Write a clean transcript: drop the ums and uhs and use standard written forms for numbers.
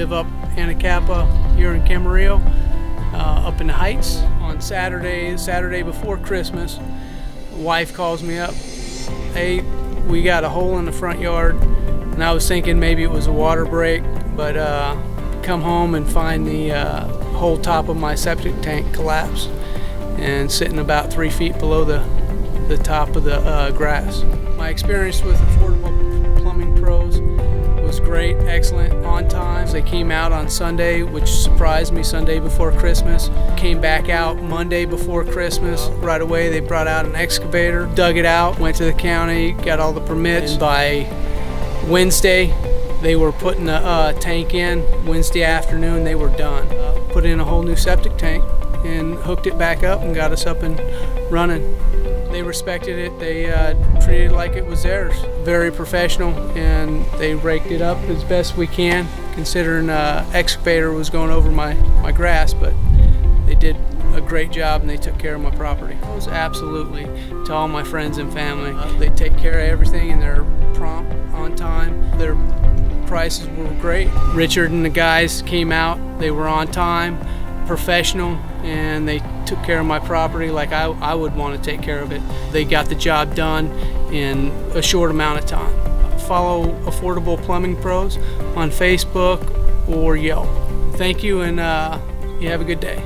live up Anacapa here in Camarillo, up in the Heights. On Saturday before Christmas, wife calls me up, hey, we got a hole in the front yard, and I was thinking maybe it was a water break, but come home and find the whole top of my septic tank collapsed and sitting about 3 feet below the top of the grass. My experience with Affordable Plumbing Pros was great, excellent, on time. They came out on Sunday, which surprised me, Sunday before Christmas. Came back out Monday before Christmas. Right away they brought out an excavator, dug it out, went to the county, got all the permits. And by Wednesday they were putting the tank in. Wednesday afternoon they were done. Put in a whole new septic tank and hooked it back up and got us up and running. They respected it. They treated it like it was theirs. Very professional, and they raked it up as best we can, considering excavator was going over my grass, but they did a great job and they took care of my property. It was absolutely, to all my friends and family, they take care of everything and they're prompt, on time. Their prices were great. Richard and the guys came out, they were on time, professional, and they took care of my property like I would want to take care of it. They got the job done in a short amount of time. Follow Affordable Plumbing Pros on Facebook or Yelp. Thank you, and you have a good day.